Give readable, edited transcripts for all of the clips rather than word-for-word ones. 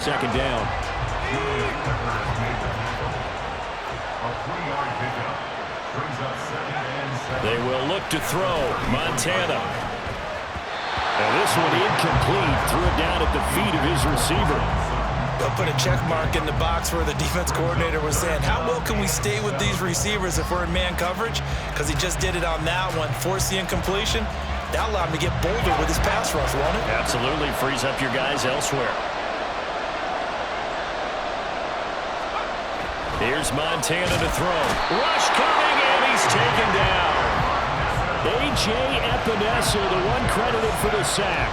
Second down. They will look to throw. Montana. And this one incomplete. Threw it down at the feet of his receiver. They'll put a check mark in the box where the defense coordinator was saying, how well can we stay with these receivers if we're in man coverage? Because he just did it on that one. Force the incompletion. That allowed him to get bolder with his pass rush, won't it? Absolutely. Frees up your guys elsewhere. Here's Montana to throw. Rush coming, and he's taken down. A.J. Epinesa, the one credited for the sack.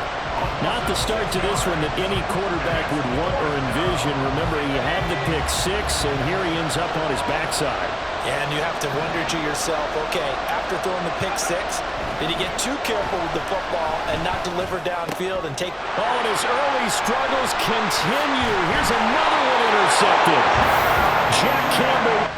Not the start to this one that any quarterback would want or envision. Remember, he had the pick six, and here he ends up on his backside. Yeah, and you have to wonder to yourself, okay, after throwing the pick six, did he get too careful with the football and not deliver downfield and take... Oh, and his early struggles continue. Here's another one intercepted. Jack Campbell.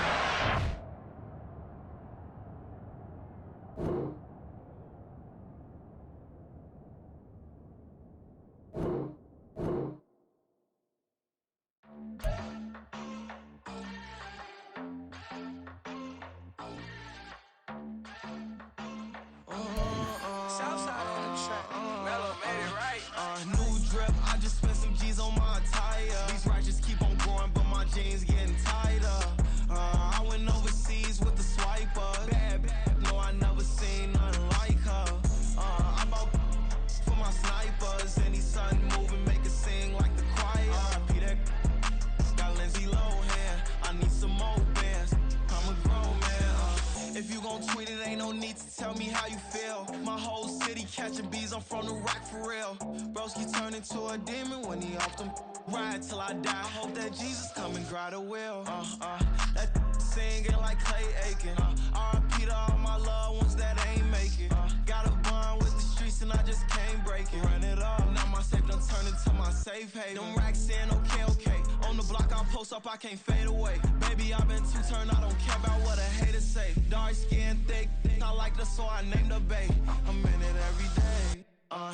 I can't fade away. Baby, I've been too turned. I don't care about what a hater say. Dark skin, thick. I like the so I named the bae. I'm in it every day.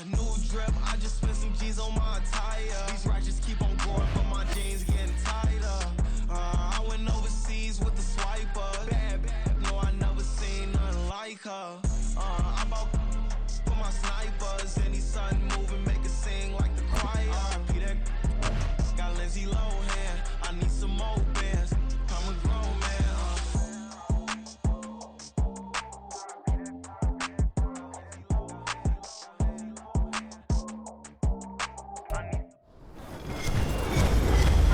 New drip. I just spent some G's on my attire. These ratchets keep on growing, but my jeans getting tighter. I went overseas with the swiper. Bad, no, I never seen nothing like her. I bought for my snipers. Any sun moving, make it sing like the choir. Peter got Lindsay Lohan. I need some more bands. I'm a grown man.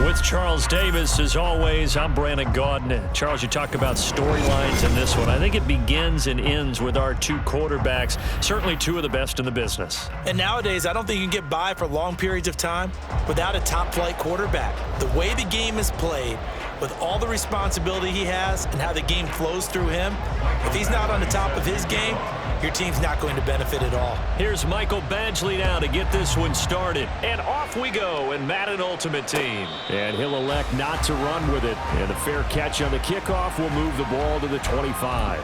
With Charles Davis, as always, I'm Brandon Gaudin. Charles, you talk about storylines in this one. I think it begins and ends with our two quarterbacks, certainly two of the best in the business. And nowadays, I don't think you can get by for long periods of time without a top-flight quarterback. The way the game is played, with all the responsibility he has and how the game flows through him, if he's not on the top of his game, your team's not going to benefit at all. Here's Michael Badgley now to get this one started. And off we go in Madden Ultimate Team. And he'll elect not to run with it. And the fair catch on the kickoff will move the ball to the 25.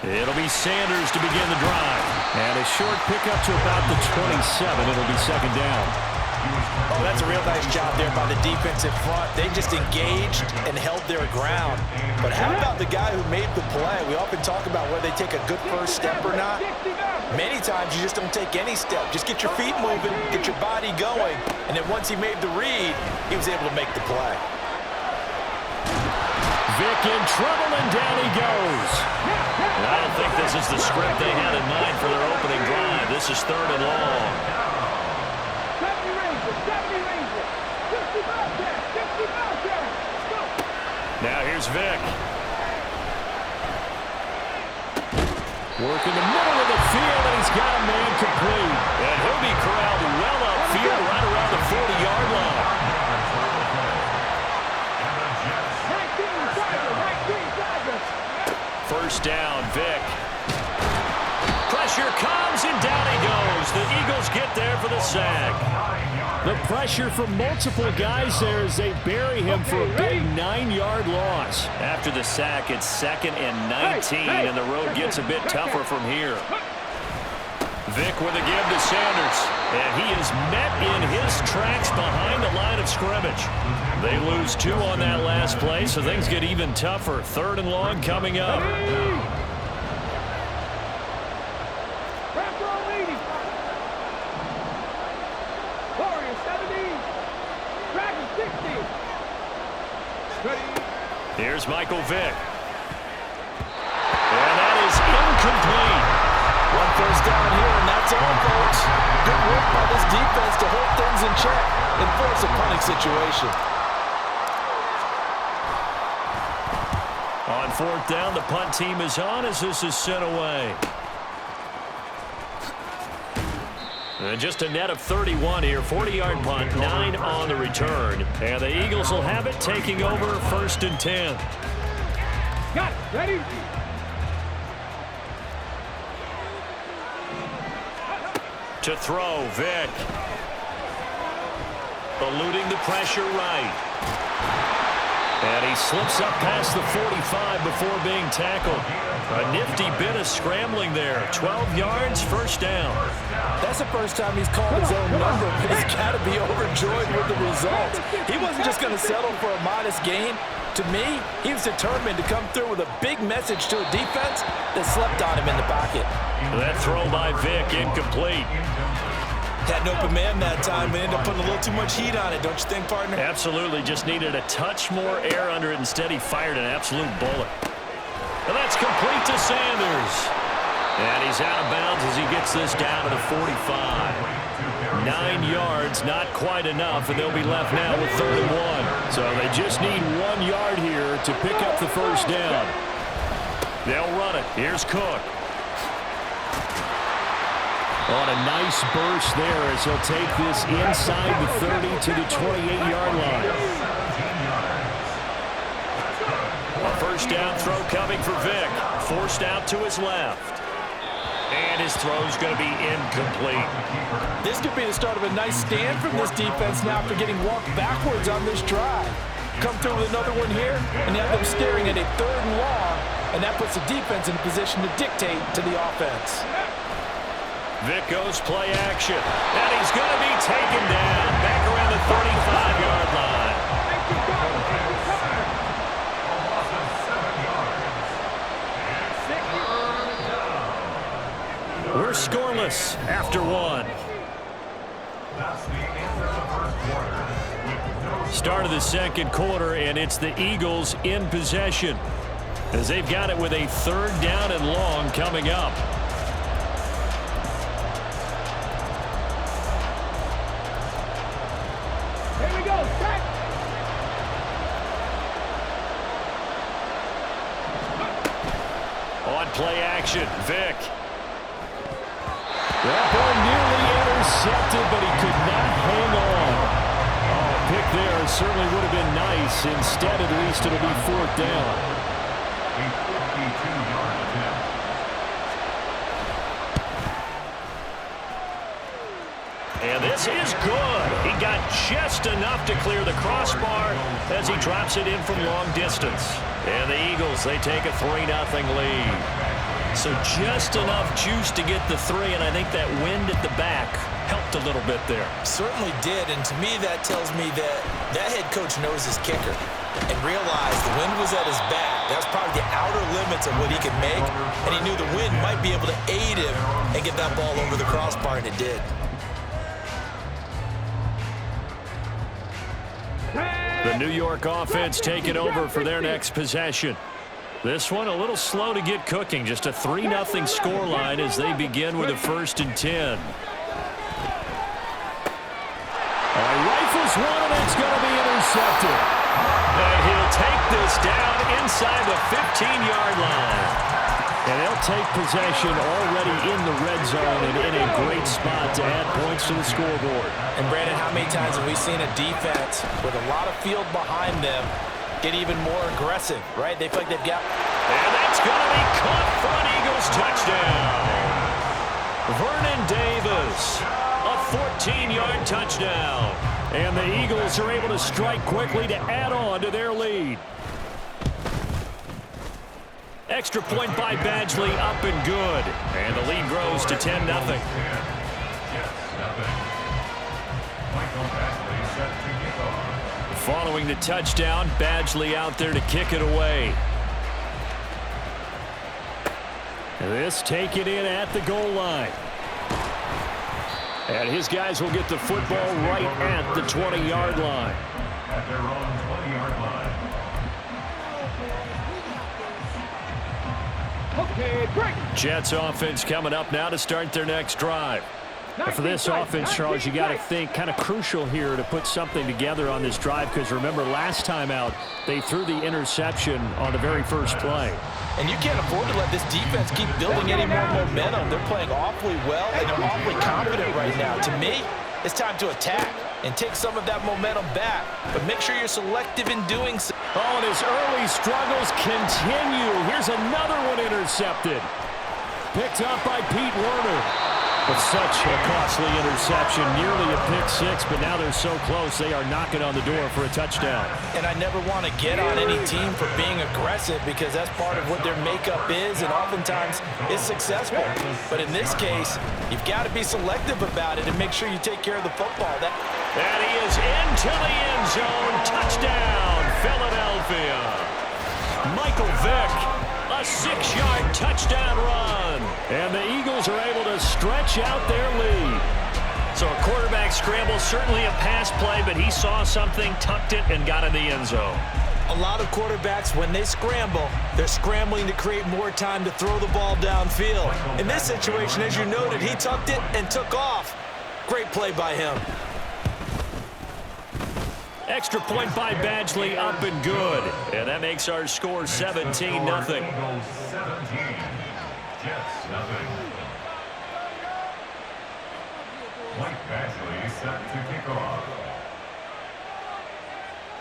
It'll be Sanders to begin the drive. And a short pickup to about the 27. It'll be second down. Oh, that's a real nice job there by the defensive front. They just engaged and held their ground. But how about the guy who made the play? We often talk about whether they take a good first step or not. Many times you just don't take any step. Just get your feet moving, get your body going. And then once he made the read, he was able to make the play. Vick in trouble, and down he goes. And I don't think this is the script they had in mind for their opening drive. This is third and long. Now here's Vick. Working the middle of the field, and he's got a man complete. And he'll be corralled well upfield right around the 40-yard line. First down, Vick. comes, and down he goes. The Eagles get there for the sack. The pressure from multiple guys there as they bury him for a big 9-yard loss. After the sack, it's 2nd and 19, and the road gets a bit tougher from here. Vick with a give to Sanders, and he is met in his tracks behind the line of scrimmage. They lose 2 on that last play, so things get even tougher. 3rd and long coming up. Here's Michael Vick. And that is incomplete. 1 first down here, and that's all, folks. Good work by this defense to hold things in check and force a punting situation. On 4th down, the punt team is on as this is sent away. And just a net of 31 here. 40-yard punt, 9 on the return. And the Eagles will have it, taking over 1st and 10. Got it. Ready? To throw, Vick. Eluding the pressure right. And he slips up past the 45 before being tackled. A nifty bit of scrambling there. 12 yards, 1st down. That's the first time he's called his own number, but he's got to be overjoyed with the result. He wasn't just going to settle for a modest gain. To me, he was determined to come through with a big message to a defense that slept on him in the pocket. That throw by Vick, incomplete. Had an open man that time and ended up putting a little too much heat on it, don't you think, partner? Absolutely, just needed a touch more air under it. Instead, he fired an absolute bullet. And that's complete to Sanders. And he's out of bounds as he gets this down to the 45. 9 yards, not quite enough, and they'll be left now with 3rd and 1. So they just need 1 yard here to pick up the 1st down. They'll run it. Here's Cook. On a nice burst there as he'll take this inside the 30 to the 28-yard line. A 1st down throw coming for Vick. Forced out to his left. And his throw's going to be incomplete. This could be the start of a nice stand from this defense now after getting walked backwards on this drive. Come through with another one here, and you have them staring at a 3rd and long, and that puts the defense in a position to dictate to the offense. Vick goes play action, and he's going to be taken down back around the 35-yard line. We're scoreless after 1. Start of the 2nd quarter, and it's the Eagles in possession as they've got it with a 3rd down and long coming up. On play action, Vick. That ball nearly intercepted, but he could not hang on. Oh, pick there certainly would have been nice. Instead, at least it'll be 4th down. And this is good. He got just enough to clear the crossbar as he drops it in from long distance. And the Eagles, they take a 3-0 lead. So just enough juice to get the 3, and I think that wind at the back helped a little bit there. Certainly did, and to me that tells me that that head coach knows his kicker and realized the wind was at his back. That was probably the outer limits of what he could make, and he knew the wind might be able to aid him and get that ball over the crossbar, and it did. The New York offense taking over for their next possession. This one a little slow to get cooking. Just a 3-0 scoreline as they begin with a 1st and 10. Rifles one, and it's going to be intercepted. And he'll take this down inside the 15-yard line. And they'll take possession already in the red zone and in a great spot to add points to the scoreboard. And Brandon, how many times have we seen a defense with a lot of field behind them get even more aggressive, right? They feel like they've got... And that's going to be caught for an Eagles touchdown. Vernon Davis, a 14-yard touchdown. And the Eagles are able to strike quickly to add on to their lead. Extra point by Badgley, up and good. And the lead grows to 10-0. Following the touchdown, Badgley out there to kick it away. This taken in at the goal line. And his guys will get the football right at the 20-yard line. At their own 20-yard line. Okay, break. Jets offense coming up now to start their next drive. For this offense, Charles, you got to think kind of crucial here to put something together on this drive, because remember last time out they threw the interception on the very first play. And you can't afford to let this defense keep building any more momentum. They're playing awfully well, and they're awfully confident right now. To me, it's time to attack and take some of that momentum back. But make sure you're selective in doing so. Oh, and his early struggles continue. Here's another one intercepted. Picked up by Pete Werner. But such a costly interception, nearly a pick six, but now they're so close they are knocking on the door for a touchdown. And I never want to get on any team for being aggressive, because that's part of what their makeup is, and oftentimes it's successful. But in this case, you've got to be selective about it and make sure you take care of the football. And he is into the end zone. Touchdown, Philadelphia. Michael Vick, a 6-yard touchdown run. And the Eagles are able to stretch out their lead. So a quarterback scramble, certainly a pass play, but he saw something, tucked it, and got in the end zone. A lot of quarterbacks, when they scramble, they're scrambling to create more time to throw the ball downfield. In this situation, as you noted, he tucked it and took off. Great play by him. Extra point by Badgley, up and good. And that makes our score 17-0. Eagles 17, Jets 0. Mike Badgley set to kick off.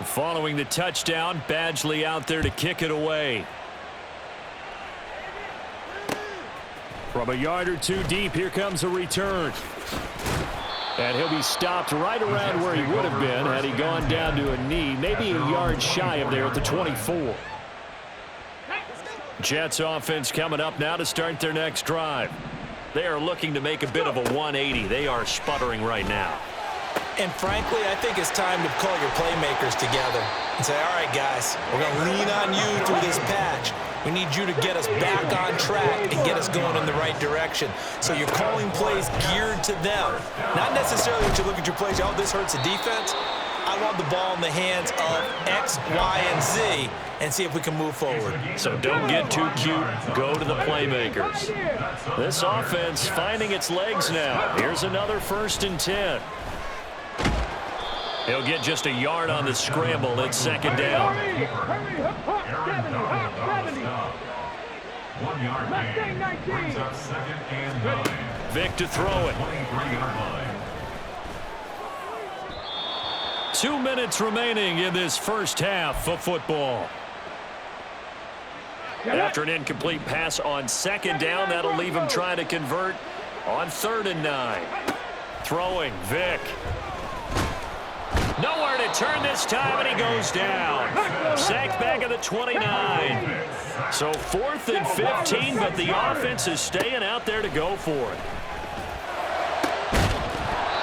Following the touchdown, Badgley out there to kick it away. From a yard or two deep, here comes a return. And he'll be stopped right around where he would have been had he gone down to a knee, maybe a yard shy of there at the 24. Jets offense coming up now to start their next drive. They are looking to make a bit of a 180. They are sputtering right now. And frankly, I think it's time to call your playmakers together and say, all right, guys, we're going to lean on you through this patch. We need you to get us back on track and get us going in the right direction. So you're calling plays geared to them. Not necessarily that you look at your plays, oh, this hurts the defense. I want the ball in the hands of X, Y, and Z and see if we can move forward. So don't get too cute. Go to the playmakers. This offense finding its legs now. Here's another 1st and 10. He'll get just a yard on the scramble. It's 2nd down. 1 yard gain brings up 2nd and 9. Vick to throw it. 23-yard line. 2 minutes remaining in this first half of football. After an incomplete pass on 2nd down, that'll leave him trying to convert on 3rd and 9. Throwing, Vick. Nowhere to turn this time, and he goes down. Sacked back at the 29. So 4th and 15, but the offense is staying out there to go for it.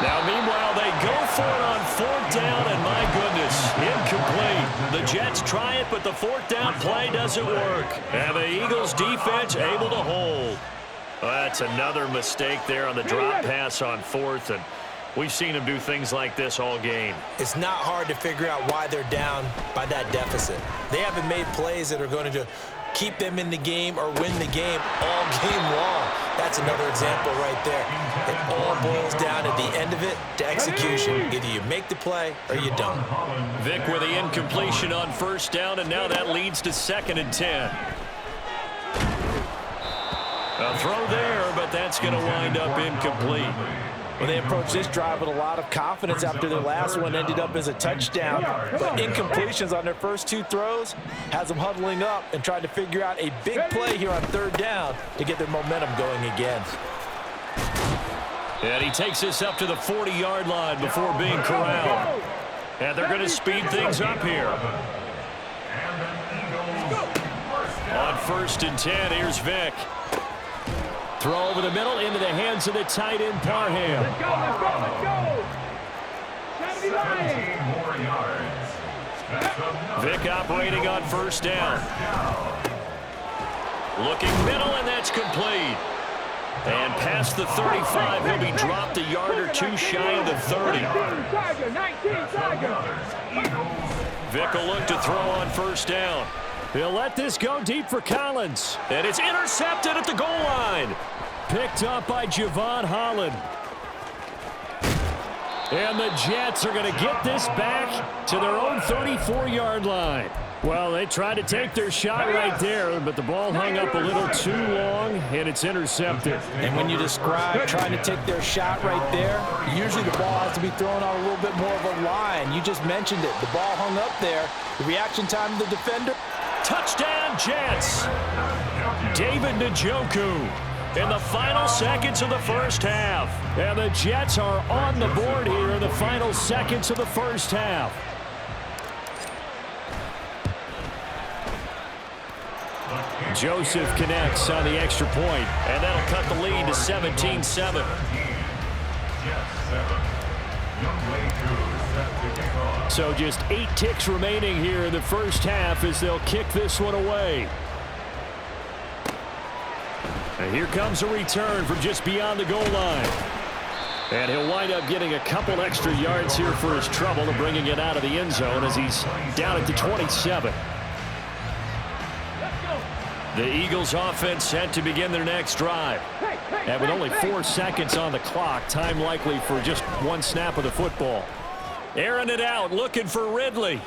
Now, meanwhile, they go for it on 4th down, and my goodness, incomplete. The Jets try it, but the 4th down play doesn't work. And the Eagles defense able to hold. Well, that's another mistake there on the drop pass on 4th, and we've seen them do things like this all game. It's not hard to figure out why they're down by that deficit. They haven't made plays that are going to keep them in the game or win the game all game long. That's another example right there. It all boils down at the end of it to execution. Either you make the play or you don't. Vick with the incompletion on 1st down, and now that leads to 2nd and 10. A throw there, but that's going to wind up incomplete. Well, they approached this drive with a lot of confidence after their last one ended up as a touchdown. But incompletions on their first 2 throws has them huddling up and trying to figure out a big play here on 3rd down to get their momentum going again. And he takes this up to the 40-yard line before being corralled. And they're going to speed things up here. On 1st and 10, here's Vic. Throw over the middle into the hands of the tight end, Parham. Let's go. 17 more yards. Vic operating on 1st down. Looking middle, and that's complete. And past the 35, he'll be dropped a yard or two shy of the 30. Vic will look to throw on 1st down. He'll let this go deep for Collins. And it's intercepted at the goal line. Picked up by Javon Holland. And the Jets are going to get this back to their own 34-yard line. Well, they tried to take their shot right there, but the ball hung up a little too long, and it's intercepted. And when you describe trying to take their shot right there, usually the ball has to be thrown on a little bit more of a line. You just mentioned it. The ball hung up there. The reaction time of the defender. Touchdown, Jets. David Njoku in the final seconds of the first half. And the Jets are on the board here in the final seconds of the first half. Joseph connects on the extra point, and that'll cut the lead to 17-7. So just 8 ticks remaining here in the first half as they'll kick this one away. And here comes a return from just beyond the goal line. And he'll wind up getting a couple extra yards here for his trouble and bringing it out of the end zone as he's down at the 27. The Eagles offense set to begin their next drive. And with only 4 seconds on the clock, time likely for just one snap of the football. Airing it out, looking for Ridley.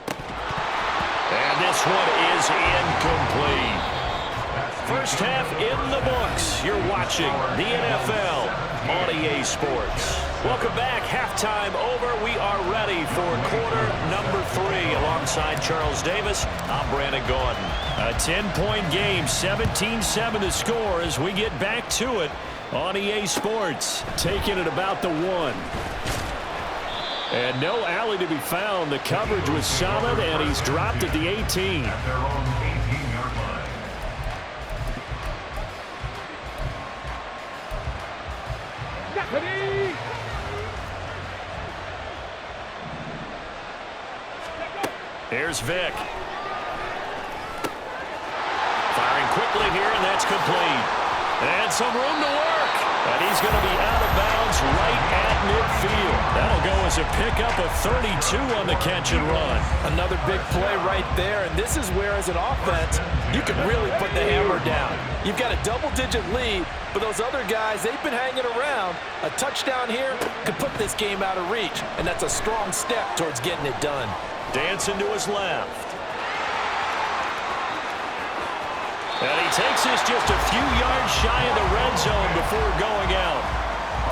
And this one is incomplete. First half in the books. You're watching the NFL on EA Sports. Welcome back. Halftime over. We are ready for quarter number 3. Alongside Charles Davis, I'm Brandon Gordon. A 10-point game, 17-7 the score as we get back to it on EA Sports. Taking it about the 1. And no alley to be found. The coverage was solid, and he's dropped at the 18. At their own 18-yard line. Here's Vic. Firing quickly here, and that's complete. And some room to work. And he's going to be out of bounds right at midfield. That'll go as a pickup of 32 on the catch and run. Another big play right there, and this is where, as an offense, you can really put the hammer down. You've got a double-digit lead, but those other guys, they've been hanging around. A touchdown here could put this game out of reach, and that's a strong step towards getting it done. Dancing to his left. And he takes this just a few yards shy of the red zone before going out.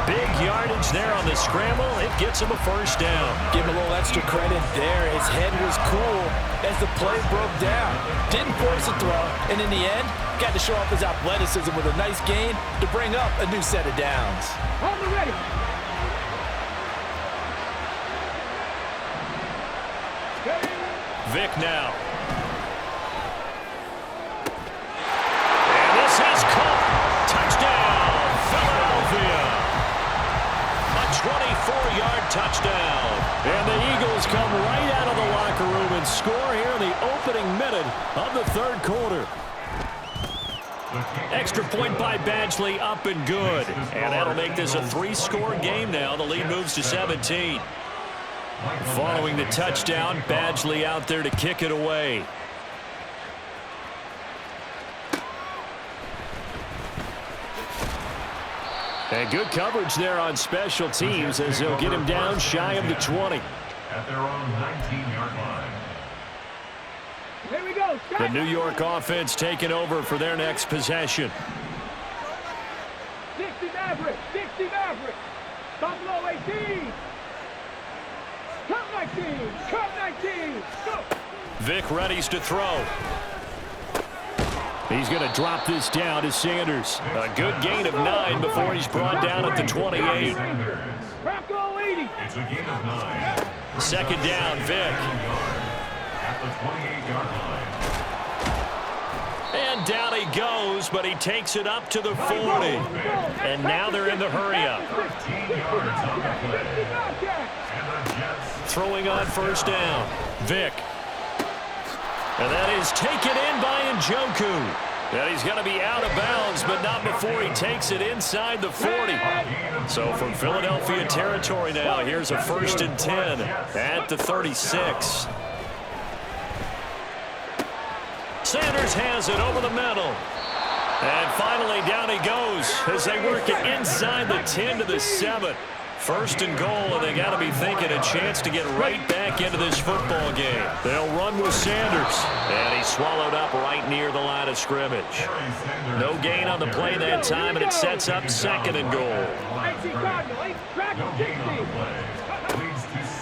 Big yardage there on the scramble. It gets him a first down. Give him a little extra credit there. His head was cool as the play broke down. Didn't force a throw, and in the end, got to show off his athleticism with a nice gain to bring up a new set of downs. On the ready. Vic now. And this is caught. Touchdown, Philadelphia. A 24-yard touchdown. And the Eagles come right out of the locker room and score here in the opening minute of the third quarter. Extra point by Badgley, up and good. And that'll make this a 3-score game now. The lead moves to 17. Following the touchdown, Badgley out there to kick it away. And good coverage there on special teams as they'll get him down shy of the 20. At their own 19-yard line. Here we go. The New York offense taking over for their next possession. 60 Maverick. 60 Maverick. Buffalo 18. Come 19. Come 19. Go. Vic readies to throw. He's going to drop this down to Sanders. A good gain of 9 before he's brought down at the 28. Bronco 80. It's a gain of 9. Second down, Vic. At the 28-yard line. And down he goes, but he takes it up to the 40. And now they're in the hurry-up. 13 yards on the play. And the Jets Throwing on first down. Vic. And that is taken in by Njoku. And he's going to be out of bounds, but not before he takes it inside the 40. So from Philadelphia territory now, here's a 1st and 10 at the 36. Sanders has it over the middle. And finally down he goes as they work it inside the 10 to the 7. 1st and goal, and they got to be thinking a chance to get right back into this football game. They'll run with Sanders, and he's swallowed up right near the line of scrimmage. No gain on the play that time, and it sets up 2nd and goal.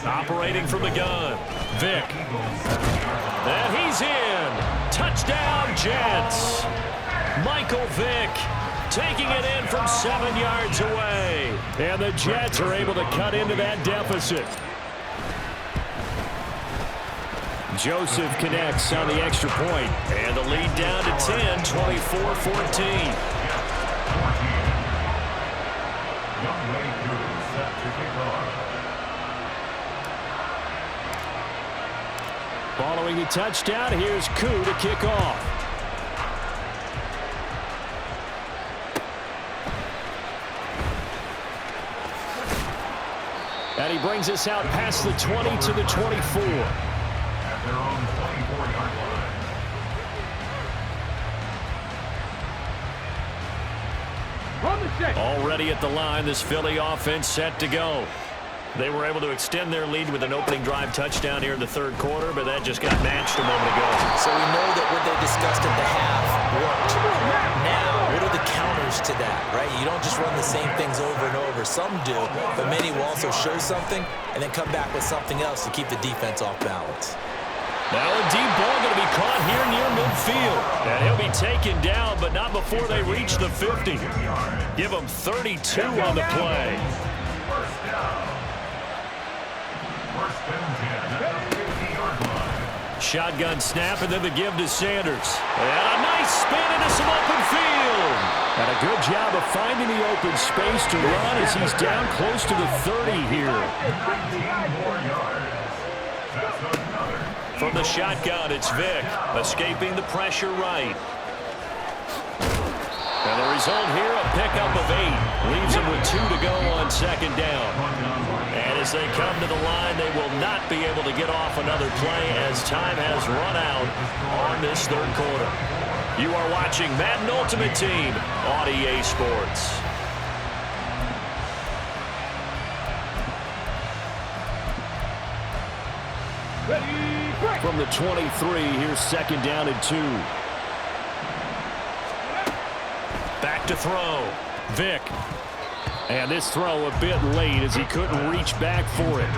Operating from the gun, Vic. And he's in. Touchdown, Jets. Michael Vick taking it in from 7 yards away. And the Jets are able to cut into that deficit. Joseph connects on the extra point. And the lead down to 10, 24-14. Following the touchdown, here's Koo to kick off. And he brings us out past the 20 to the 24. At their own 24-yard line. Already at the line, this Philly offense set to go. They were able to extend their lead with an opening drive touchdown here in the 3rd quarter, but that just got matched a moment ago. So we know that what they discussed at the half worked. Now, what are the counters to that, right? You don't just run the same things over and over. Some do, but many will also show something and then come back with something else to keep the defense off balance. Now a deep ball going to be caught here near midfield. And he'll be taken down, but not before they reach the 50. Give him 32 on the play. First down. First and 10 at the 50-yard line. Shotgun snap and then the give to Sanders. And a nice spin into some open field. And a good job of finding the open space to run as he's down close to the 30 here. 19 more yards. That's another. From the shotgun, it's Vic, escaping the pressure right. And the result here, a pickup of 8. Leaves him with 2 to go on 2nd down. And as they come to the line, they will not be able to get off another play as time has run out on this 3rd quarter. You are watching Madden Ultimate Team on EA Sports. From the 23, here's 2nd down and 2. Back to throw. Vic. And this throw a bit late as he couldn't reach back for it.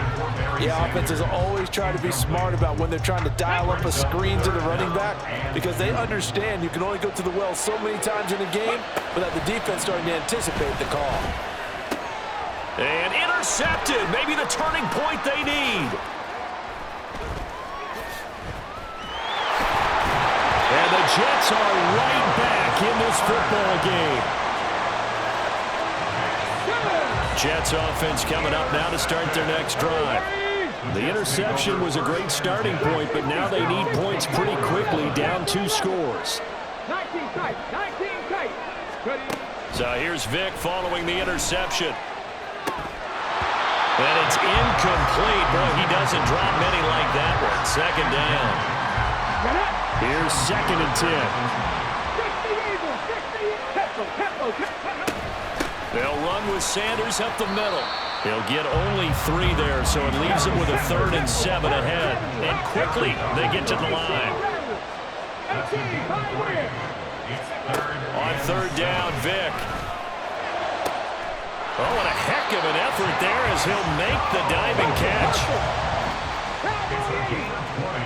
Yeah, offenses always try to be smart about when they're trying to dial up a screen to the running back because they understand you can only go to the well so many times in a game without the defense starting to anticipate the call. And intercepted. Maybe the turning point they need. And the Jets are right back in this football game. Jets offense coming up now to start their next drive. The interception was a great starting point, but now they need points pretty quickly, down 2 scores. 19 tight, 19 tight. So here's Vic following the interception. And it's incomplete. Boy, he doesn't drop many like that one. 2nd down. Here's 2nd and 10. They'll run with Sanders up the middle. He'll get only 3 there, so it leaves him with a 3rd and 7 ahead. And quickly, they get to the line. On 3rd down, Vic. Oh, what a heck of an effort there as he'll make the diving catch. It's a gain of 20.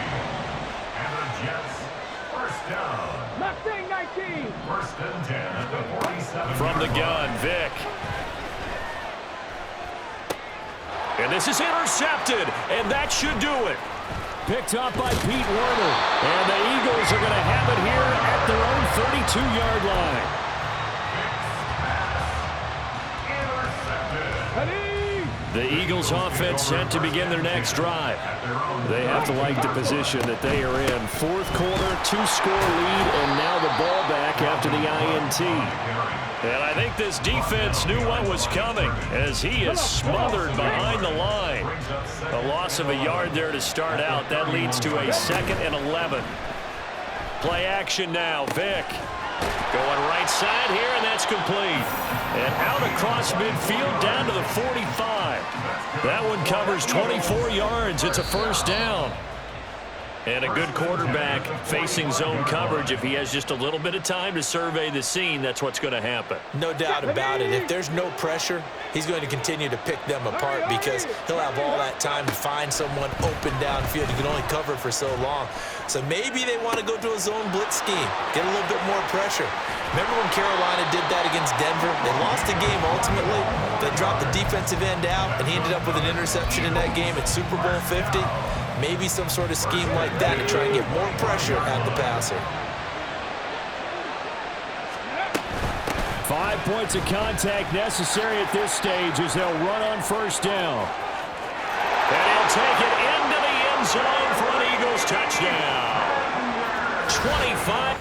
And the Jets, first down. Mustang 19. 15. First and 10 at the 47. From the gun, Vic. And this is intercepted, and that should do it. Picked up by Pete Werner. And the Eagles are going to have it here at their own 32-yard line. The Eagles offense set to begin their next drive. They have to like the position that they are in. Fourth quarter, 2-score lead, and now the ball back after the INT. And I think this defense knew what was coming as he is smothered behind the line. A loss of a yard there to start out. That leads to a 2nd and 11. Play action now. Vic going right side here, and that's complete. And out across midfield down to the 45. That one covers 24 yards. It's a first down. And a good quarterback facing zone coverage. If he has just a little bit of time to survey the scene, that's what's going to happen. No doubt about it. If there's no pressure, he's going to continue to pick them apart because he'll have all that time to find someone open downfield. He can only cover for so long. So maybe they want to go to a zone blitz scheme, get a little bit more pressure. Remember when Carolina did that against Denver? They lost the game ultimately. They dropped the defensive end out, and he ended up with an interception in that game at Super Bowl 50. Maybe some sort of scheme like that to try and get more pressure at the passer. 5 points of contact necessary at this stage as they'll run on first down. And he'll take it into the end zone for an Eagles touchdown. 25.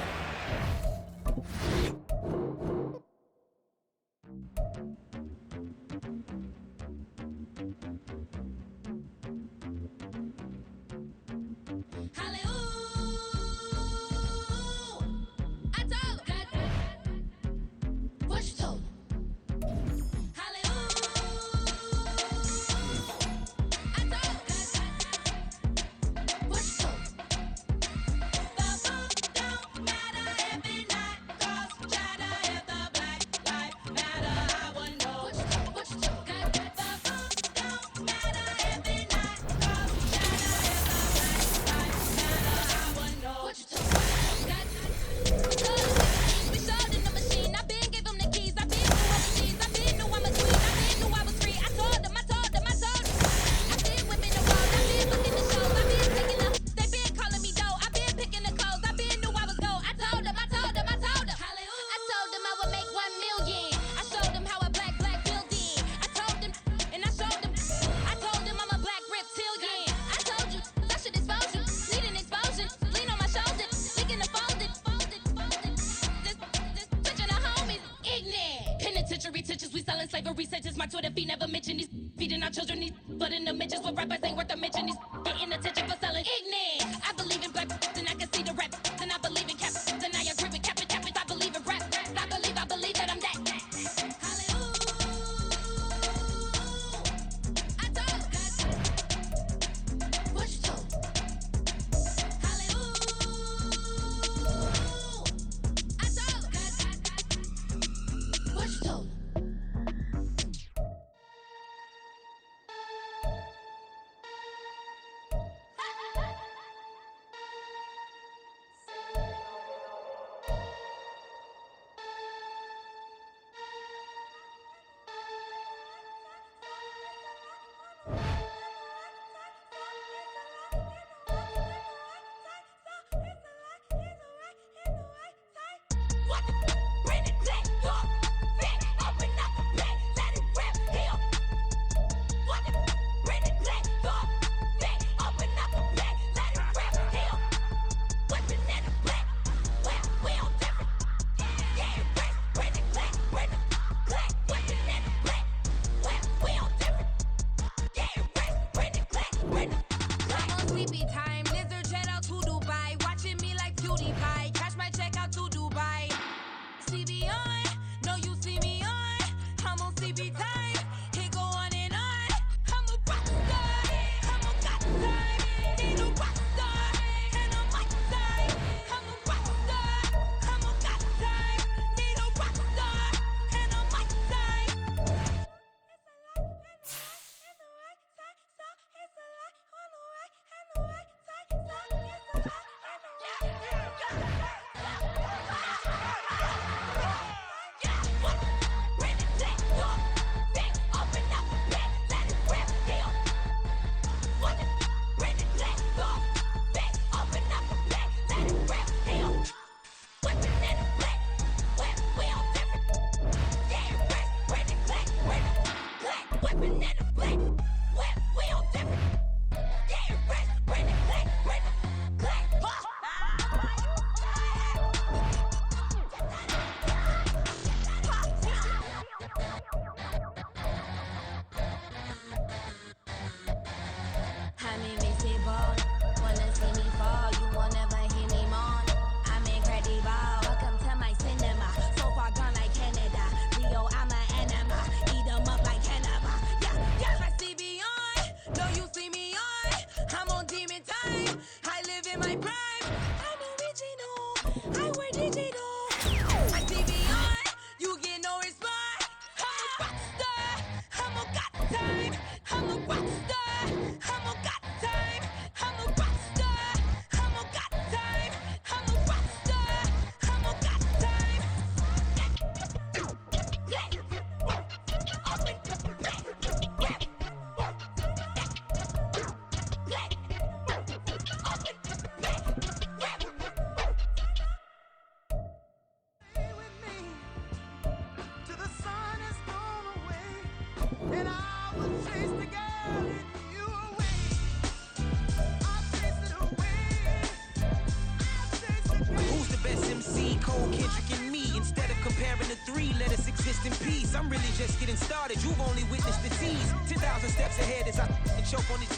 I'm really just getting started. You've only witnessed the tease. 10,000 steps ahead as I choke on it.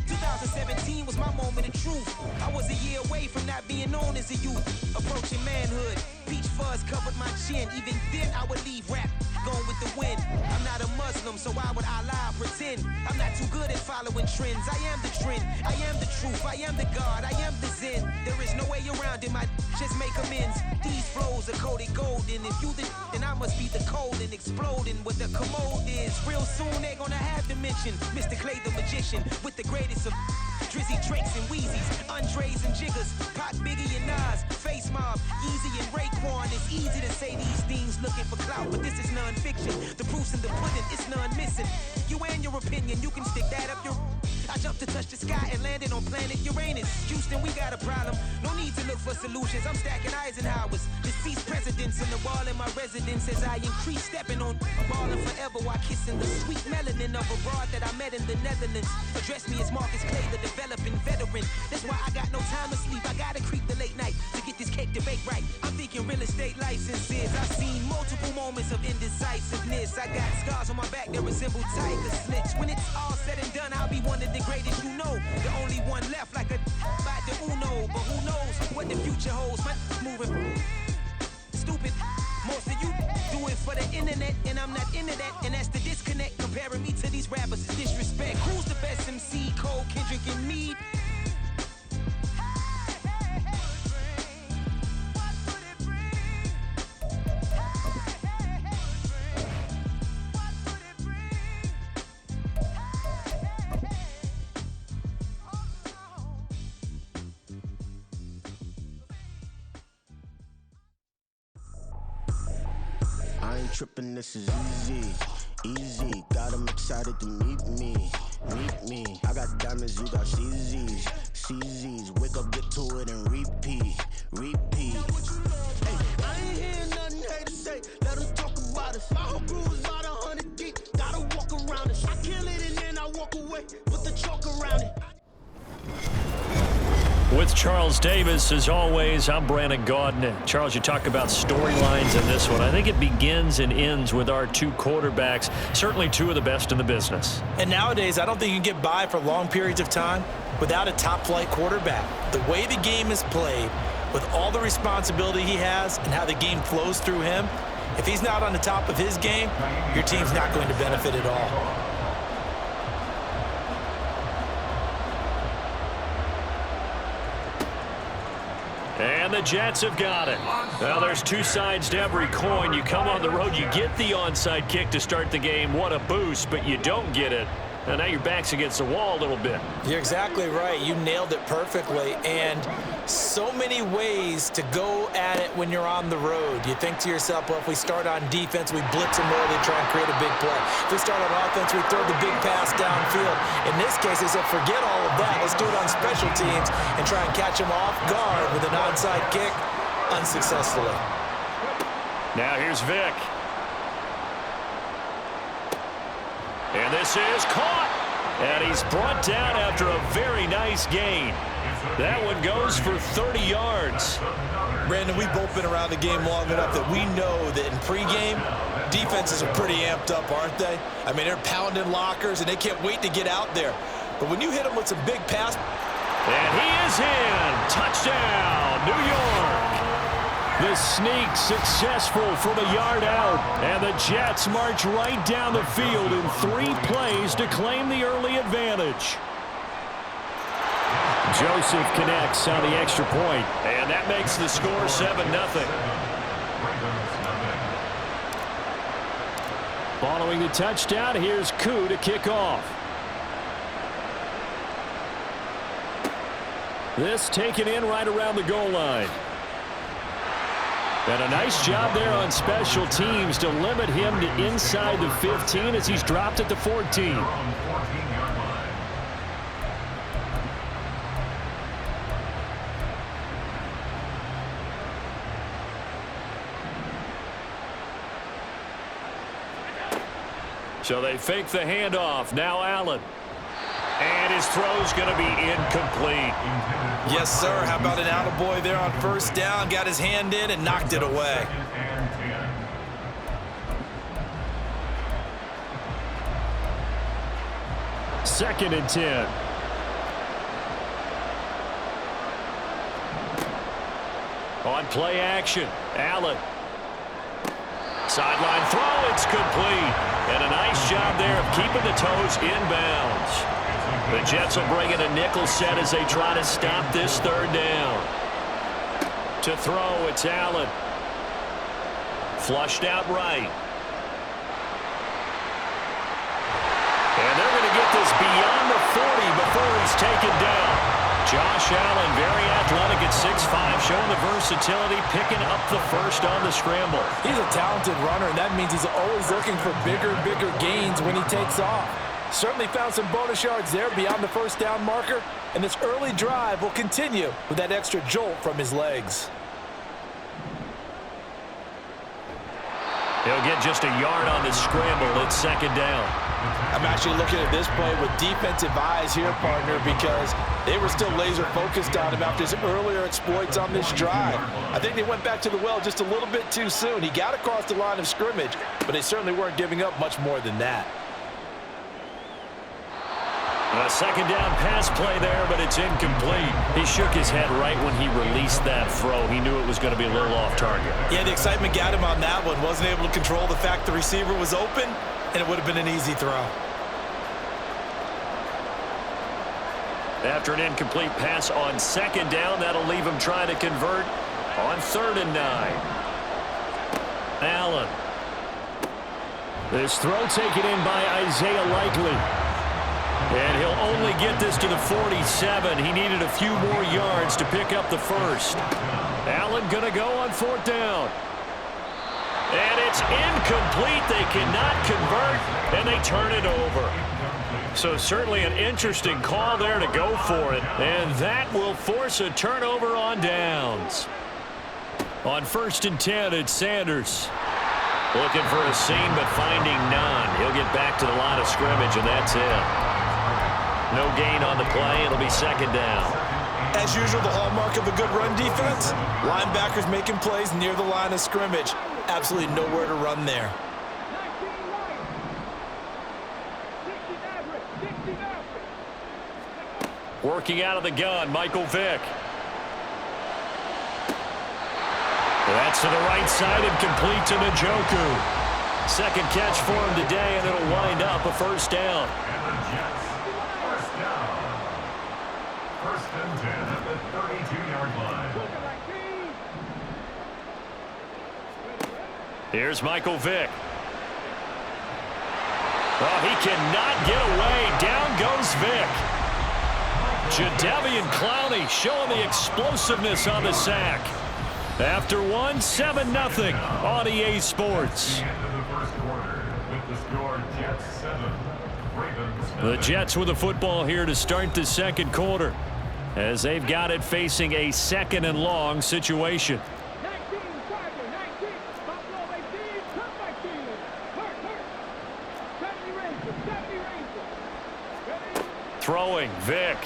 2017 was my moment of truth. I was a year away from not being known as a youth. Approaching manhood. Peach fuzz covered my chin. Even then I would leave rap going with the wind. I'm not a Muslim, so why would I lie or pretend? I'm not too good at following trends. I am the trend. I am the truth. I am the God. I am the Zen. There is no way around it. My just make amends. These flows are coated golden. If you then I must be the cold and exploding what the commode is. Real soon they're gonna have to mention Mr. Clay the magician with the greatest of Drizzy, Drakes, and Wheezies, Andres and Jiggers, Pac, Biggie, and Nas, Face Mob, Easy and Raekwon. It's easy to say these things looking for clout, but this is non-fiction. The proof's in the pudding, it's none missing. You and your opinion, you can stick that up your... I jumped to touch the sky and landed on planet Uranus. Houston, we got a problem. No need to look for solutions. I'm stacking Eisenhowers. Deceased presidents in the wall in my residence as I increase stepping on ballin' forever while kissing the sweet melanin of a broad that I met in the Netherlands. Address me as Marcus Clay, the developing veteran. That's why I got no time to sleep. I gotta creep the late night to get this cake to bake right. I'm thinking real estate licenses. I've seen multiple moments of indecisiveness. I got scars on my back that resemble tiger slits. When it's all said and done, I'll be one of the greatest you know. The only one left like a by the Uno. But who knows what the future holds. My moving stupid. Most of you do it for the internet, and I'm not into that. And that's the disconnect. Comparing me to these rappers is disrespect. Who's the best MC? Cole, Kendrick, and me? I ain't tripping, this is easy, easy. Got 'em excited to meet me. I got diamonds, you got CZs. Wake up, get to it, and repeat. Hey, I ain't hearing nothing haters say. Let them talk about us. My whole crew is about 100 deep. Gotta walk around us. I kill it and then I walk away with the chalk around it. With Charles Davis, as always, I'm Brandon Gaudin. Charles, you talk about storylines in this one. I think it begins and ends with our two quarterbacks, certainly two of the best in the business. And nowadays, I don't think you can get by for long periods of time without a top-flight quarterback. The way the game is played, with all the responsibility he has and how the game flows through him, if he's not on the top of his game, your team's not going to benefit at all. And the Jets have got it. Now, there's two sides to every coin. You come on the road, you get the onside kick to start the game. What a boost, but you don't get it. And now your back's against the wall a little bit. You're exactly right. You nailed it perfectly. And so many ways to go at it when you're on the road. You think to yourself, well, if we start on defense, we blitz them early, try and create a big play. If we start on offense, we throw the big pass downfield. In this case, they said, forget all of that. Let's do it on special teams and try and catch them off guard with an onside kick unsuccessfully. Now here's Vic. And And this is caught. And he's brought down after a very nice gain. That one goes for 30 yards. Brandon, we've both been around the game long enough that we know that in pregame, defenses are pretty amped up, aren't they? I mean, they're pounding lockers, and they can't wait to get out there. But when you hit them with some big pass... And he is in. Touchdown, New York. The sneak successful from a yard out. And the Jets march right down the field in 3 plays to claim the early advantage. Joseph connects on the extra point, and that makes the score 7-0. Following the touchdown, here's Koo to kick off. This taken in right around the goal line. And a nice job there on special teams to limit him to inside the 15 as he's dropped at the 14. So they fake the handoff. Now Allen. And his throw's going to be incomplete. Yes, sir. How about an attaboy there on first down? Got his hand in and knocked it away. Second and 10. On play action, Allen. Sideline throw, it's complete. And a nice job there of keeping the toes inbounds. The Jets will bring in a nickel set as they try to stop this third down. To throw, it's Allen. Flushed out right. And they're going to get this beyond the 40 before he's taken down. Josh Allen, very athletic at 6'5", showing the versatility, picking up the first on the scramble. He's a talented runner, and that means he's always looking for bigger and bigger gains when he takes off. Certainly found some bonus yards there beyond the first down marker, and this early drive will continue with that extra jolt from his legs. He'll get just a yard on the scramble. It's second down. I'm actually looking at this play with defensive eyes here, partner, because they were still laser focused on him after his earlier exploits on this drive. I think they went back to the well just a little bit too soon. He got across the line of scrimmage, but they certainly weren't giving up much more than that. A second down pass play there, but it's incomplete. He shook his head right when he released that throw. He knew it was going to be a little off target. Yeah, the excitement got him on that one. Wasn't able to control the fact the receiver was open, and it would have been an easy throw. After an incomplete pass on second down, that'll leave him trying to convert on 3rd and 9. Allen. This throw taken in by Isaiah Likely. And he'll only get this to the 47. He needed a few more yards to pick up the first. Allen going to go on 4th down. And it's incomplete. They cannot convert, and they turn it over. So certainly an interesting call there to go for it. And that will force a turnover on downs. On 1st and 10, it's Sanders. Looking for a seam, but finding none. He'll get back to the line of scrimmage, and that's it. No gain on the play. It'll be second down. As usual, the hallmark of a good run defense, linebackers making plays near the line of scrimmage. Absolutely nowhere to run there. Working out of the gun, Michael Vick. That's to the right side and complete to Njoku. Second catch for him today, and it'll wind up a first down. First and 10 at the 32-yard line. Here's Michael Vick. Oh, he cannot get away. Down goes Vick. Jadeveon Clowney showing the explosiveness on the sack. After one, 7-0 on EA Sports. The end of the first quarter with the score Jets 7, Ravens 9. The Jets with the football here to start the second quarter, as they've got it facing a 2nd and long situation. 19, Charger, 19, Buffalo 18, come back to you. Hurt. 70 Rangers, 70 Rangers. Throwing, Vic.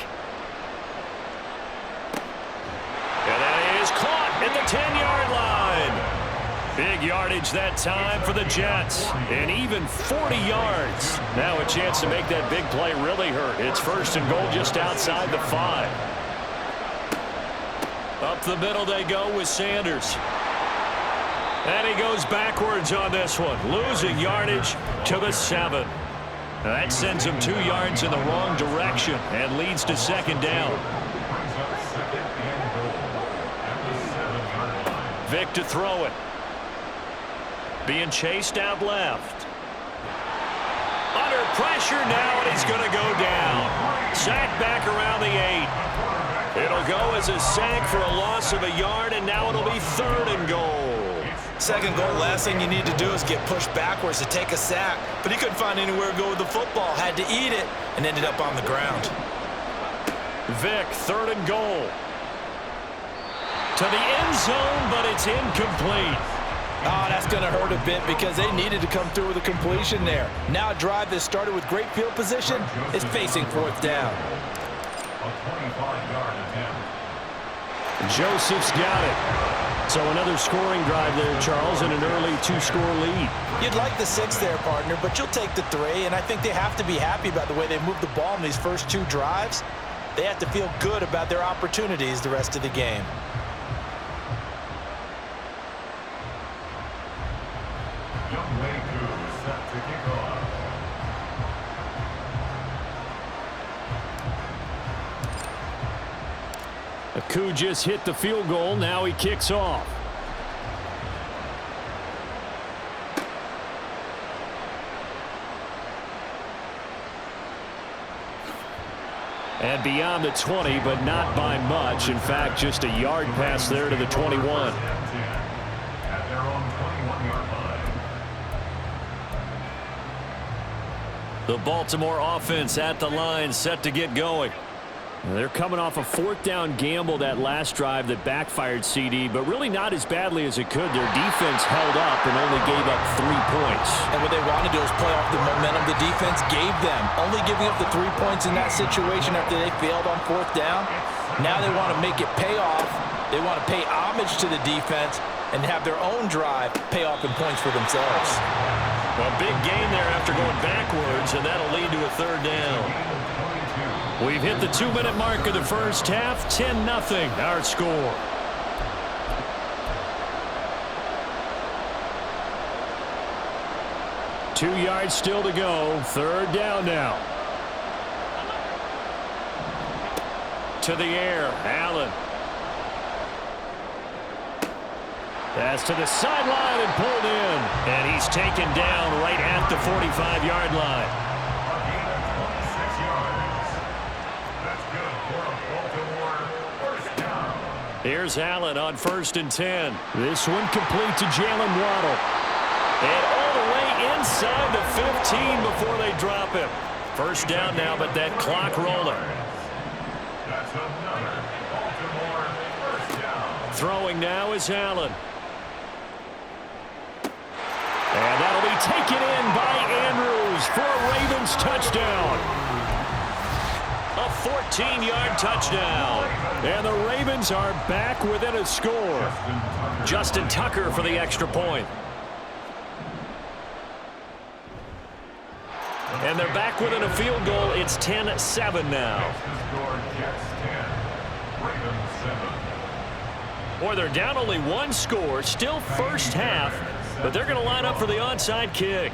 And that is caught at the 10-yard line. Big yardage that time for the Jets. And even 40 yards. Now a chance to make that big play really hurt. It's first and goal just outside the 5. Up the middle they go with Sanders. And he goes backwards on this one. Losing yardage to the 7. That sends him 2 yards in the wrong direction and leads to second down. Vic to throw it. Being chased out left. Under pressure now, and he's going to go down. Sacked back around the 8. It'll go as a sack for a loss of a yard, and now it'll be third and goal. Second goal, last thing you need to do is get pushed backwards to take a sack. But he couldn't find anywhere to go with the football. Had to eat it and ended up on the ground. Vic, third and goal. To the end zone, but it's incomplete. Oh, that's going to hurt a bit because they needed to come through with a completion there. Now a drive that started with great field position is facing fourth down. A 25-yard attempt. Joseph's got it. So another scoring drive there, Charles, and an early 2-score lead. You'd like the 6 there, partner, but you'll take the 3, and I think they have to be happy about the way they moved the ball in these first 2 drives. They have to feel good about their opportunities the rest of the game. Young Waku is set to kick off. Aku just hit the field goal. Now he kicks off. And beyond the 20, but not by much. In fact, just a yard pass there to the 21. At their own 21-yard line. The Baltimore offense at the line, set to get going. They're coming off a 4th down gamble that last drive that backfired CD, but really not as badly as it could. Their defense held up and only gave up 3 points. And what they want to do is play off the momentum the defense gave them. Only giving up the 3 points in that situation after they failed on 4th down. Now they want to make it pay off. They want to pay homage to the defense and have their own drive pay off in points for themselves. A big gain there after going backwards, and that'll lead to a 3rd down. We've hit the 2-minute mark of the first half. 10-0 our score. Two yards still to go. 3rd down now. To the air. Allen. Pass to the sideline and pulled in. And he's taken down right at the 45-yard line. Here's Allen on 1st and 10. This one complete to Jalen Waddle. And all the way inside the 15 before they drop him. 1st down now, but that clock rolling. That's another Baltimore 1st down. Throwing now is Allen. And that'll be taken in by Andrews for a Ravens touchdown. A 14-yard touchdown. And the Ravens are back within a score. Justin Tucker for the extra point. And they're back within a field goal. It's 10-7 now. Boy, they're down only 1 score. Still first half. But they're going to line up for the onside kick.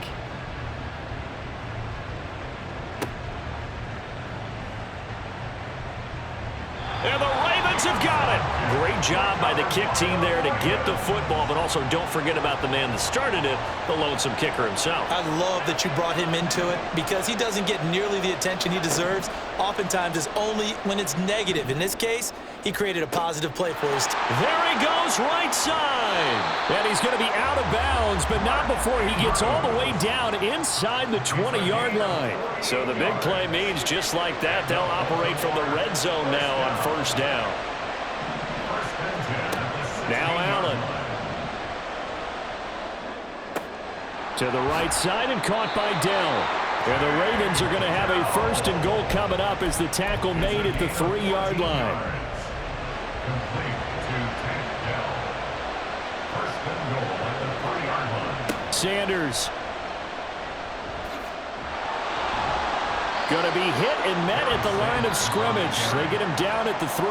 And the Ravens have got it. Great job by the kick team there to get the football, but also don't forget about the man that started it, the lonesome kicker himself. I love that you brought him into it because he doesn't get nearly the attention he deserves. Oftentimes it's only when it's negative. In this case, he created a positive play for us. There he goes, right side. And he's going to be out of bounds, but not before he gets all the way down inside the 20-yard line. So the big play means just like that, they'll operate from the red zone now on 1st down. Now Allen. To the right side and caught by Dell. And the Ravens are going to have a 1st and goal coming up as the tackle made at the 3-yard line. Complete to Tank Dell. 1st and goal at the 3-yard line. Sanders. Going to be hit and met at the line of scrimmage. They get him down at the 3.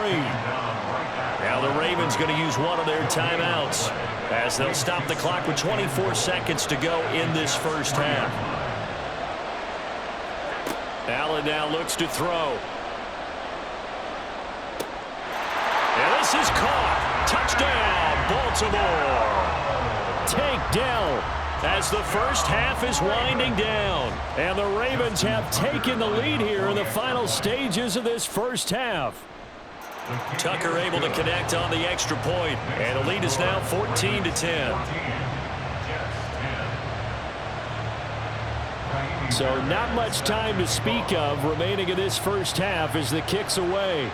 Now the Ravens going to use one of their timeouts as they'll stop the clock with 24 seconds to go in this first half. Allen now looks to throw. And this is caught. Touchdown, Baltimore. Tank Dell as the first half is winding down. And the Ravens have taken the lead here in the final stages of this first half. Tucker able to connect on the extra point, and the lead is now 14-10. So not much time to speak of remaining in this first half as the kick's away.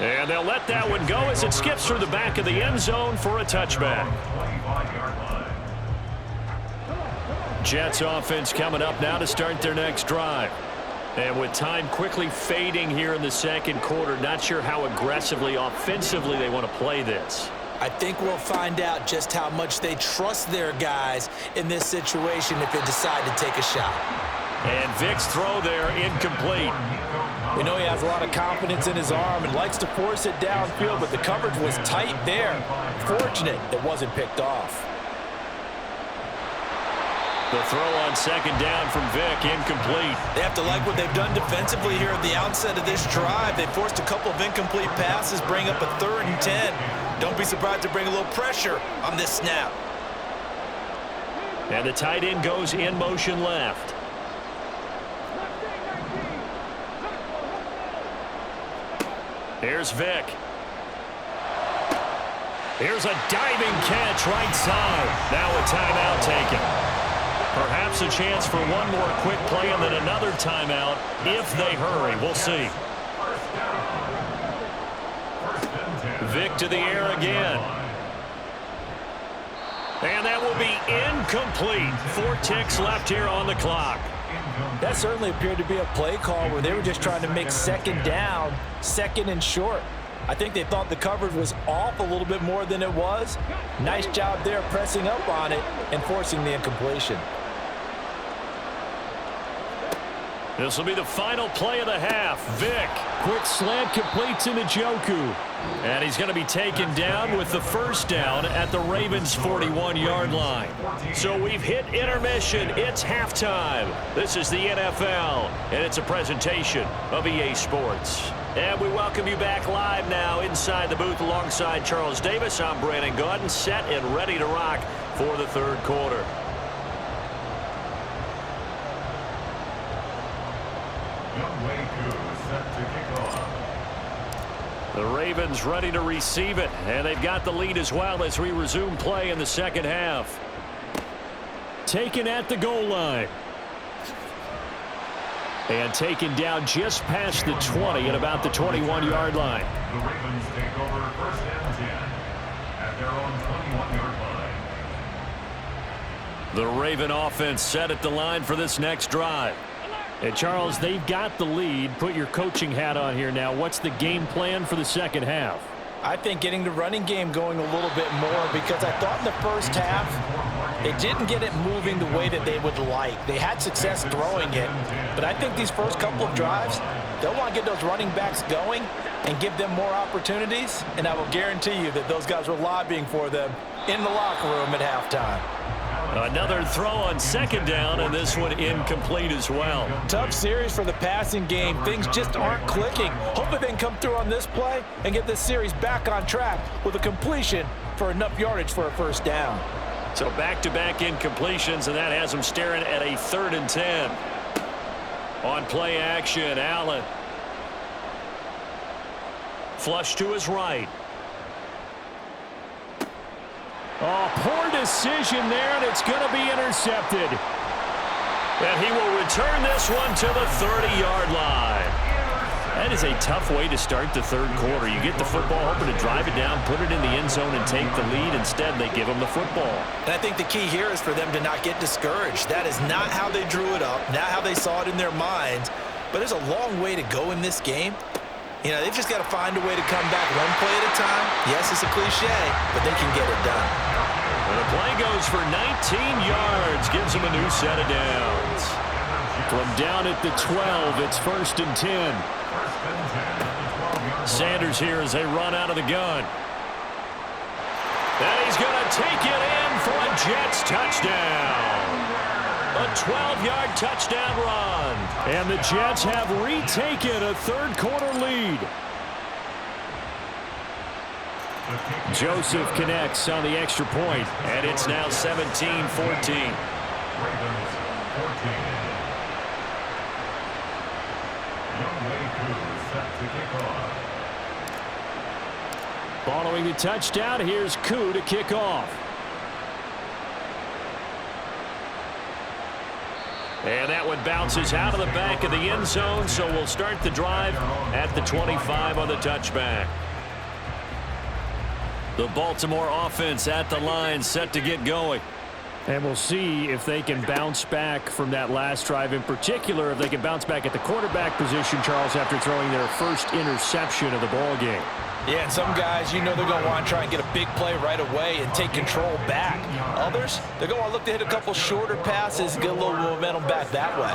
And they'll let that one go as it skips through the back of the end zone for a touchback. Jets offense coming up now to start their next drive. And with time quickly fading here in the second quarter, not sure how aggressively, offensively they want to play this. I think we'll find out just how much they trust their guys in this situation if they decide to take a shot. And Vic's throw there incomplete. We know he has a lot of confidence in his arm and likes to force it downfield, but the coverage was tight there. Fortunate it wasn't picked off. The throw on second down from Vic, incomplete. They have to like what they've done defensively here at the outset of this drive. They forced a couple of incomplete passes, bring up a 3rd and 10. Don't be surprised to bring a little pressure on this snap. And the tight end goes in motion left. Here's Vic. Here's a diving catch right side. Now a timeout taken. Perhaps a chance for one more quick play and then another timeout if they hurry. We'll see. Vic to the air again. And that will be incomplete. 4 ticks left here on the clock. That certainly appeared to be a play call where they were just trying to make second down, 2nd and short. I think they thought the coverage was off a little bit more than it was. Nice job there pressing up on it and forcing the incompletion. This will be the final play of the half. Vic, quick slant completes into Njoku. And he's going to be taken down with the first down at the Ravens' 41-yard line. So we've hit intermission. It's halftime. This is the NFL, and it's a presentation of EA Sports. And we welcome you back live now inside the booth alongside Charles Davis. I'm Brandon Gaudin, set and ready to rock for the third quarter. The Ravens ready to receive it, and they've got the lead as well as we resume play in the second half. Taken at the goal line. And taken down just past the 20 at about the 21-yard line. The Ravens take over 1st and 10 at their own 21-yard line. The Raven offense set at the line for this next drive. And Charles, they've got the lead. Put your coaching hat on here now. What's the game plan for the second half? I think getting the running game going a little bit more, because I thought in the first half they didn't get it moving the way that they would like. They had success throwing it, but I think these first couple of drives, they'll want to get those running backs going and give them more opportunities, and I will guarantee you that those guys were lobbying for them in the locker room at halftime. Another throw on second down, and this one incomplete as well. Tough series for the passing game. Things just aren't clicking. Hopefully they can come through on this play and get this series back on track with a completion for enough yardage for a first down. So back-to-back incompletions, and that has them staring at a 3rd and 10. On play action, Allen. Flush to his right. Oh, poor decision there, and it's going to be intercepted. And he will return this one to the 30-yard line. That is a tough way to start the third quarter. You get the football, hoping to drive it down, put it in the end zone, and take the lead. Instead, they give them the football. And I think the key here is for them to not get discouraged. That is not how they drew it up, not how they saw it in their minds. But there's a long way to go in this game. You know, they've just got to find a way to come back one play at a time. Yes, it's a cliche, but they can get it done. And the play goes for 19 yards, gives them a new set of downs. From down at the 12, it's 1st and 10. Sanders here as they run out of the gun. And he's going to take it in for a Jets touchdown. A 12-yard touchdown run. And the Jets have retaken a third-quarter lead. Joseph connects on the extra point, and it's now 17-14. Following the touchdown, here's Koo to kick off. And that one bounces out of the back of the end zone, so we'll start the drive at the 25 on the touchback. The Baltimore offense at the line, set to get going. And we'll see if they can bounce back from that last drive, in particular if they can bounce back at the quarterback position, Charles, after throwing their first interception of the ball game. Yeah, and some guys, you know, they're going to want to try and get a big play right away and take control back. Others, they're going to want to look to hit a couple shorter passes and get a little momentum back that way.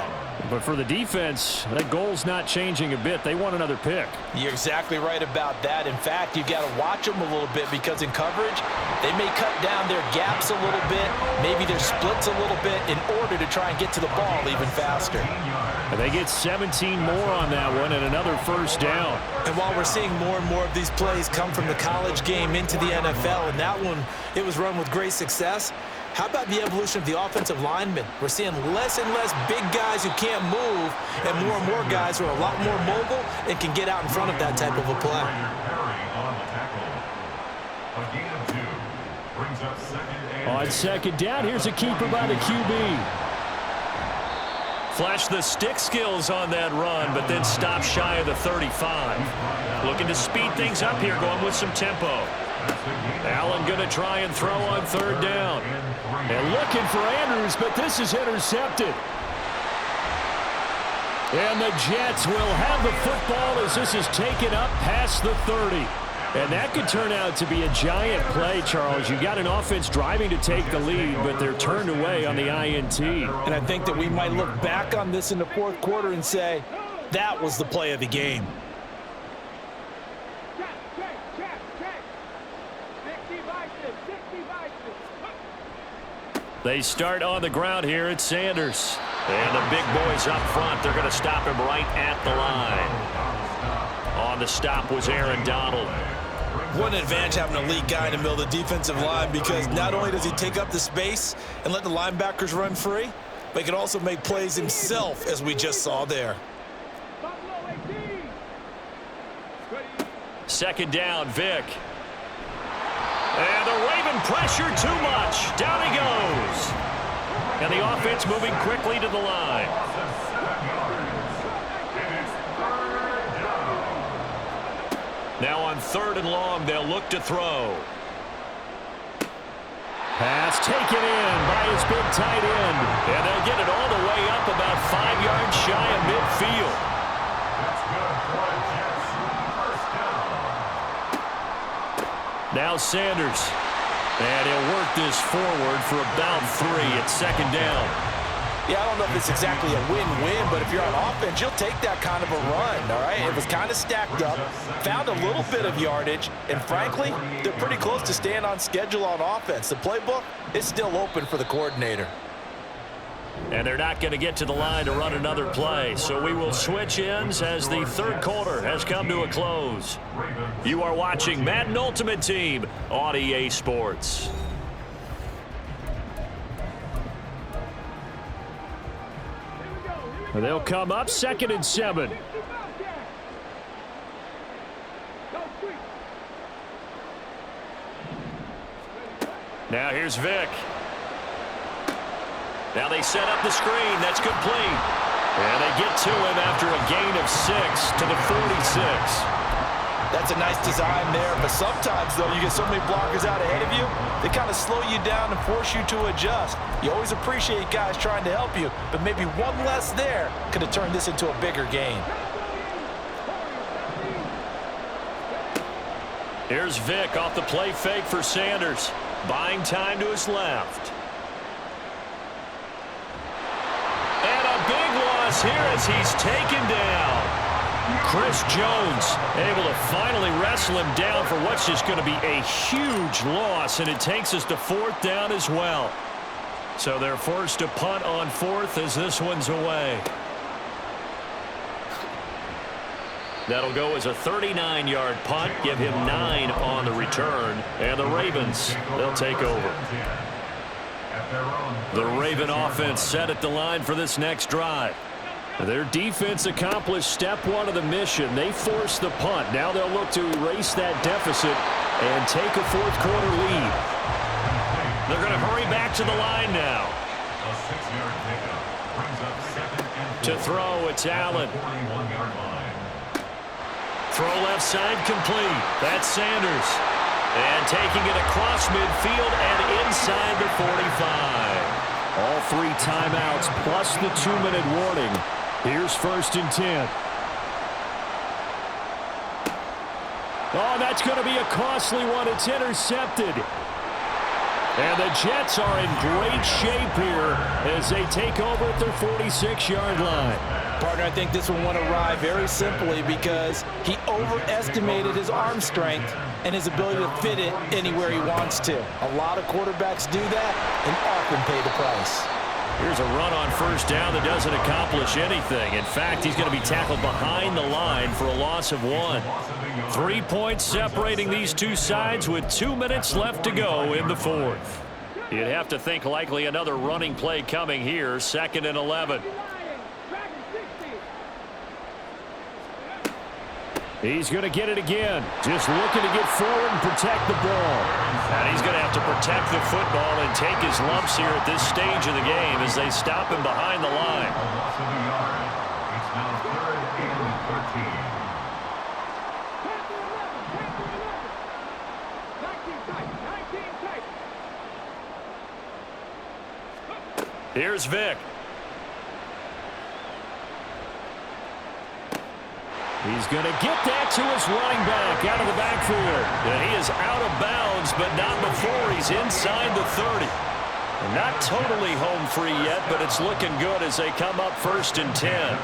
But for the defense, that goal's not changing a bit. They want another pick. You're exactly right about that. In fact, you've got to watch them a little bit because in coverage, they may cut down their gaps a little bit, maybe their splits a little bit in order to try and get to the ball even faster. And they get 17 more on that one and another first down. And while we're seeing more and more of these plays come from the college game into the NFL, and that one, it was run with great success, how about the evolution of the offensive linemen? We're seeing less and less big guys who can't move and more guys who are a lot more mobile and can get out in front of that type of a play. On second down, here's a keeper by the QB. Flash the stick skills on that run, but then stop shy of the 35. Looking to speed things up here, going with some tempo. Allen going to try and throw on third down. And looking for Andrews, but this is intercepted. And the Jets will have the football as this is taken up past the 30. And that could turn out to be a giant play, Charles. You got an offense driving to take the lead, but they're turned away on the INT. And I think that we might look back on this in the fourth quarter and say, that was the play of the game. They start on the ground here at Sanders. And the big boys up front, they're going to stop him right at the line. On the stop was Aaron Donald. What an advantage having a lead guy in the middle of the defensive line, because not only does he take up the space and let the linebackers run free, but he can also make plays himself, as we just saw there. Second down, Vic. And the Raven pressure too much. Down he goes. And the offense moving quickly to the line. Now on third and long, they'll look to throw. Pass taken in by his big tight end. And they'll get it all the way up about 5 yards shy of midfield. Now Sanders. And he'll work this forward for about 3 at second down. Yeah, I don't know if it's exactly a win-win, but if you're on offense, you'll take that kind of a run, all right? It was kind of stacked up, found a little bit of yardage, and frankly, they're pretty close to staying on schedule on offense. The playbook is still open for the coordinator. And they're not going to get to the line to run another play, so we will switch ends as the third quarter has come to a close. You are watching Madden Ultimate Team on EA Sports. They'll come up 2nd and 7. Now here's Vic. Now they set up the screen. That's complete. And they get to him after a gain of 6 to the 46. That's a nice design there, but sometimes, though, you get so many blockers out ahead of you, they kind of slow you down and force you to adjust. You always appreciate guys trying to help you, but maybe one less there could have turned this into a bigger gain. Here's Vick off the play fake for Sanders. Buying time to his left. And a big loss here as he's taken down. Chris Jones able to finally wrestle him down for what's just going to be a huge loss, and it takes us to 4th down as well. So they're forced to punt on 4th as this one's away. That'll go as a 39-yard punt, give him 9 on the return, and the Ravens, they'll take over. The Raven offense set at the line for this next drive. Their defense accomplished step 1 of the mission. They forced the punt. Now they'll look to erase that deficit and take a 4th quarter lead. They're going to hurry back to the line now. To throw, it's Allen. Throw left side complete. That's Sanders. And taking it across midfield and inside the 45. All 3 timeouts plus the 2-minute warning. Here's 1st and 10. Oh, that's going to be a costly one. It's intercepted. And the Jets are in great shape here as they take over at their 46-yard line. Partner, I think this one won't arrive very simply because he overestimated his arm strength and his ability to fit it anywhere he wants to. A lot of quarterbacks do that and often pay the price. Here's a run on 1st down that doesn't accomplish anything. In fact, he's going to be tackled behind the line for a loss of 1. 3 points separating these two sides with 2 minutes left to go in the 4th. You'd have to think likely another running play coming here, 2nd and 11. He's going to get it again. Just looking to get forward and protect the ball. And he's going to have to protect the football and take his lumps here at this stage of the game as they stop him behind the line. It's now 3rd and 13. Here's Vick. He's going to get that to his running back out of the backfield. And he is out of bounds, but not before he's inside the 30. And not totally home free yet, but it's looking good as they come up 1st and 10.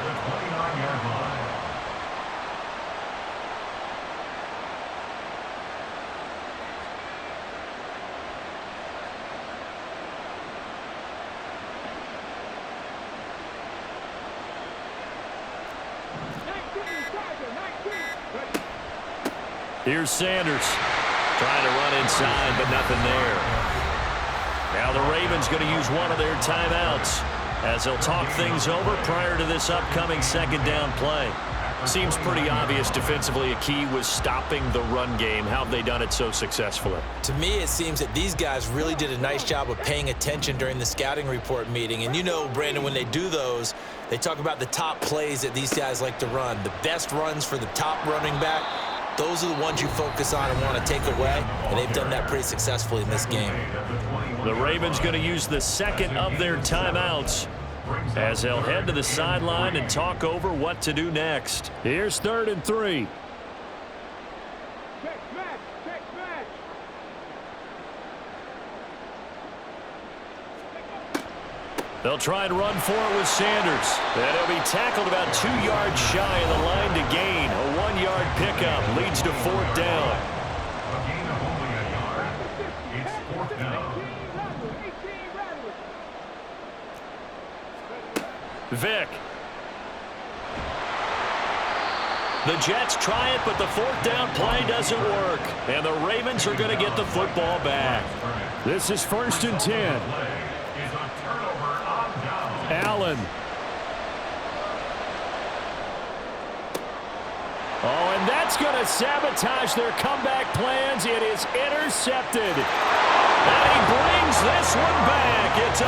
Here's Sanders trying to run inside, but nothing there. Now the Ravens going to use one of their timeouts as they'll talk things over prior to this upcoming 2nd down play. Seems pretty obvious defensively a key was stopping the run game. How have they done it so successfully? To me, it seems that these guys really did a nice job of paying attention during the scouting report meeting. And you know, Brandon, when they do those, they talk about the top plays that these guys like to run. The best runs for the top running back. Those are the ones you focus on and want to take away, and they've done that pretty successfully in this game. The Ravens going to use the 2nd of their timeouts as they'll head to the sideline and talk over what to do next. Here's 3rd and 3. They'll try and run for it with Sanders. And he'll be tackled about 2 yards shy of the line to gain. A 1-yard pickup leads to 4th down. A gain of only a yard. It's 4th down. Vick. The Jets try it, but the 4th down play doesn't work. And the Ravens are going to get the football back. This is 1st and 10. Allen. Oh, and that's going to sabotage their comeback plans. It is intercepted. And he brings this one back. It's a